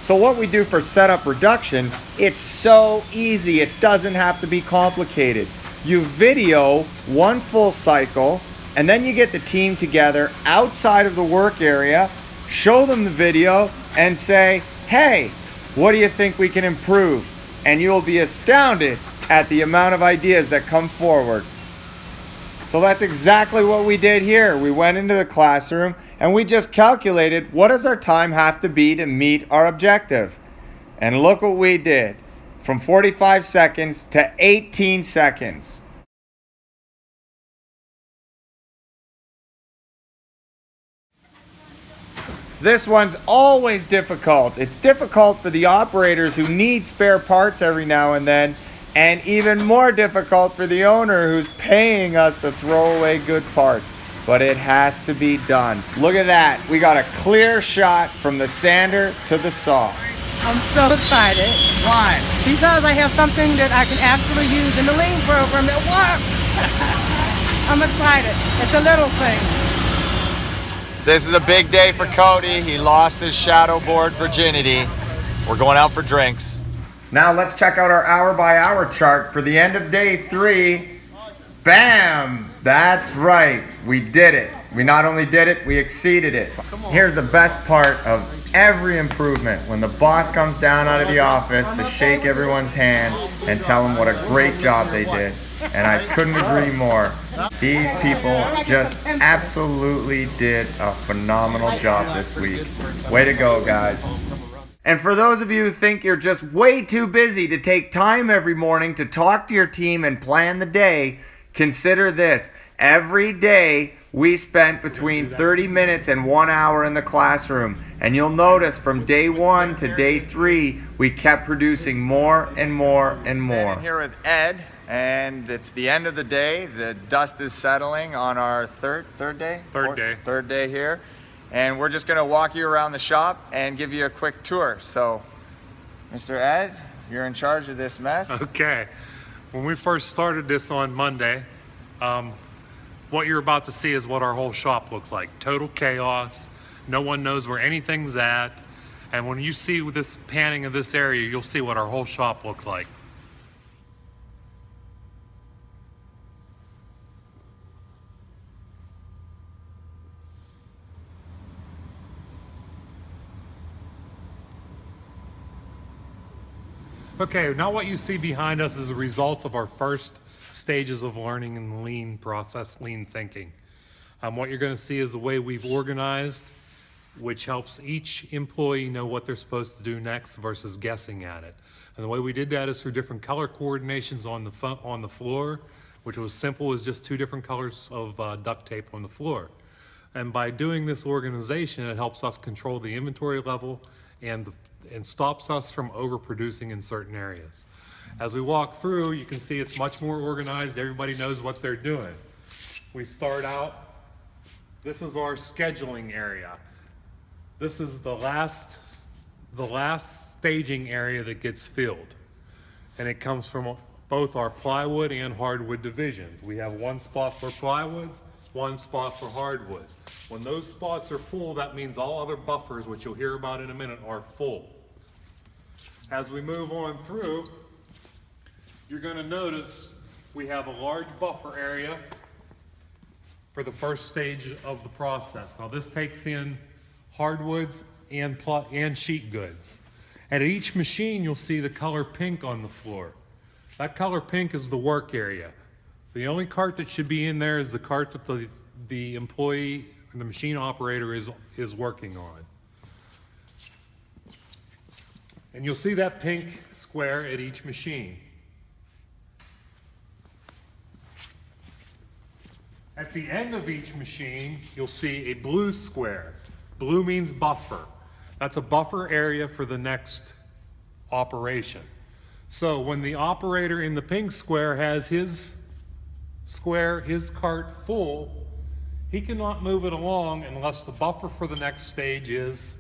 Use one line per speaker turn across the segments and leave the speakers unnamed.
So what we do for setup reduction, it's so easy. It doesn't have to be complicated. You video one full cycle, and then you get the team together outside of the work area, show them the video, and say, hey, what do you think we can improve? And you'll be astounded at the amount of ideas that come forward. So that's exactly what we did here. We went into the classroom and we just calculated what does our time have to be to meet our objective. And look what we did. From 45 seconds to 18 seconds. This one's always difficult. It's difficult for the operators who need spare parts every now and then, and even more difficult for the owner who's paying us to throw away good parts. But it has to be done. Look at that. We got a clear shot from the sander to the saw.
I'm so excited.
Why?
Because I have something that I can actually use in the lean program that works. I'm excited. It's a little thing.
This is a big day for Cody. He lost his shadow board virginity. We're going out for drinks. Now let's check out our hour by hour chart for the end of day 3. Bam! That's right. We did it. We not only did it, we exceeded it. Here's the best part of every improvement. When the boss comes down out of the office to shake everyone's hand and tell them what a great job they did. And I couldn't agree more. These people just absolutely did a phenomenal job this week. Way to go, guys. And for those of you who think you're just way too busy to take time every morning to talk to your team and plan the day, consider this. Every day we spent between 30 minutes and 1 hour in the classroom. And you'll notice from day 1 to day 3, we kept producing more and more and more. Standing here with Ed, and it's the end of the day. The dust is settling on our third day? Third day here. And we're just gonna walk you around the shop and give you a quick tour. So, Mr. Ed, you're in charge of this mess.
Okay. When we first started this on Monday, what you're about to see is what our whole shop looked like. Total chaos. No one knows where anything's at. And when you see this panning of this area, you'll see what our whole shop looked like. Okay, now what you see behind us is the results of our first stages of learning in lean process, lean thinking. What you're going to see is the way we've organized, which helps each employee know what they're supposed to do next versus guessing at it. And the way we did that is through different color coordinations on the floor, which was simple as just 2 different colors of duct tape on the floor. And by doing this organization, it helps us control the inventory level and stops us from overproducing in certain areas. As we walk through, you can see it's much more organized. Everybody knows what they're doing. We start out, this is our scheduling area. This is the last staging area that gets filled. And it comes from both our plywood and hardwood divisions. We have one spot for plywoods, one spot for hardwoods. When those spots are full, that means all other buffers, which you'll hear about in a minute, are full. As we move on through, you're going to notice we have a large buffer area for the first stage of the process. Now this takes in hardwoods and sheet goods. At each machine, you'll see the color pink on the floor. That color pink is the work area. The only cart that should be in there is the cart that the employee and the machine operator is working on. And you'll see that pink square at each machine. At the end of each machine, you'll see a blue square. Blue means buffer. That's a buffer area for the next operation. So when the operator in the pink square has his cart full, he cannot move it along unless the buffer for the next stage is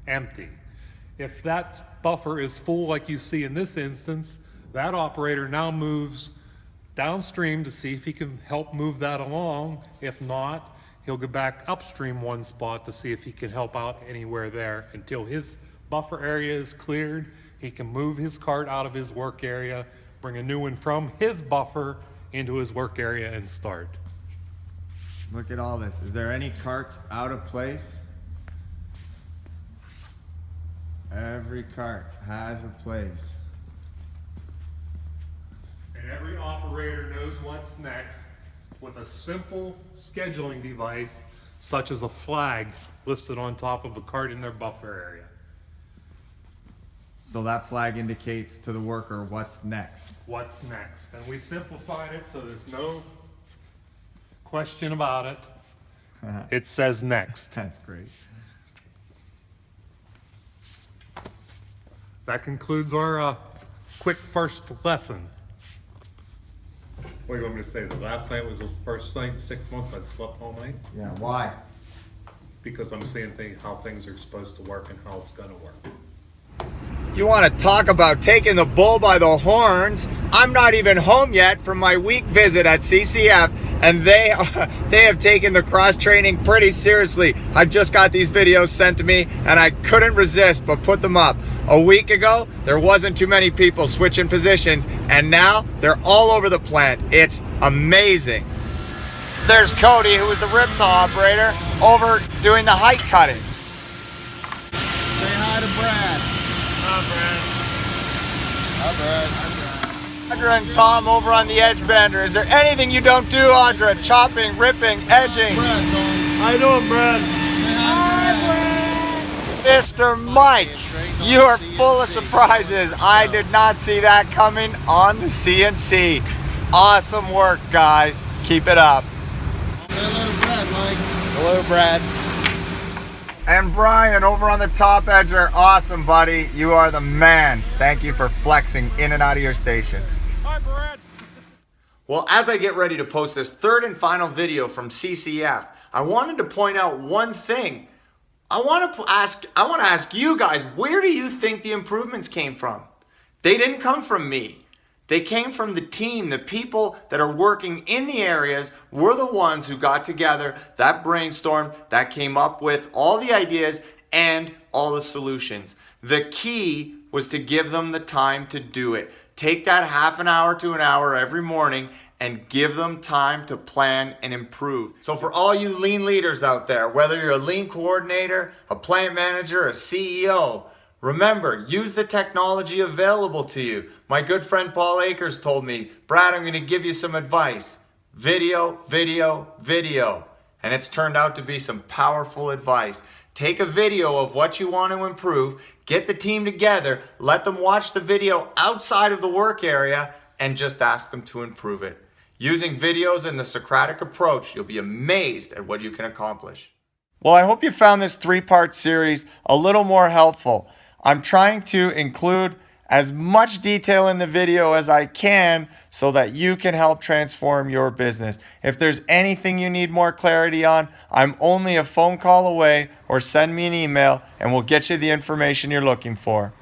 empty. If that buffer is full, like you see in this instance, that operator now moves downstream to see if he can help move that along. If not, he'll go back upstream one spot to see if he can help out anywhere there until his buffer area is cleared, he can move his cart out of his work area, bring a new one from his buffer into his work area and start.
Look at all this. Is there any carts out of place? Every cart has a place.
And every operator knows what's next with a simple scheduling device such as a flag listed on top of a cart in their buffer area.
So that flag indicates to the worker what's next.
What's next? And we simplified it so there's no question about it. It says next.
That's great.
That concludes our quick first lesson. What do you want me to say? The last night was the first night in 6 months I slept all night?
Yeah, why?
Because I'm seeing how things are supposed to work and how it's gonna work.
You want to talk about taking the bull by the horns? I'm not even home yet from my week visit at CCF, and they have taken the cross training pretty seriously. I just got these videos sent to me and I couldn't resist but put them up. A week ago, there wasn't too many people switching positions, and now they're all over the plant. It's amazing. There's Cody, who was the ripsaw operator, over doing the height cutting.
Say hi to Brad.
Audra and Tom over on the edge bender. Is there anything you don't do, Audra? Chopping, ripping, edging.
I know him, Brad.
Mr. Mike, you are full of surprises. I did not see that coming on the CNC. Awesome work, guys. Keep it up.
Hello, Brad, Mike.
Hello, Brad. And Brian over on the top edger. Awesome, buddy. You are the man. Thank you for flexing in and out of your station.
Hi, Brad.
Well, as I get ready to post this third and final video from CCF, I wanted to point out one thing. I want to ask you guys, where do you think the improvements came from? They didn't come from me. They came from the team. The people that are working in the areas were the ones who got together, that brainstormed, that came up with all the ideas and all the solutions. The key was to give them the time to do it. Take that half an hour to an hour every morning and give them time to plan and improve. So for all you lean leaders out there, whether you're a lean coordinator, a plant manager, a CEO, remember, use the technology available to you. My good friend Paul Akers told me, Brad, I'm going to give you some advice. Video, video, video. And it's turned out to be some powerful advice. Take a video of what you want to improve, get the team together, let them watch the video outside of the work area, and just ask them to improve it. Using videos in the Socratic approach, you'll be amazed at what you can accomplish. Well, I hope you found this three-part series a little more helpful. I'm trying to include as much detail in the video as I can so that you can help transform your business. If there's anything you need more clarity on, I'm only a phone call away, or send me an email and we'll get you the information you're looking for.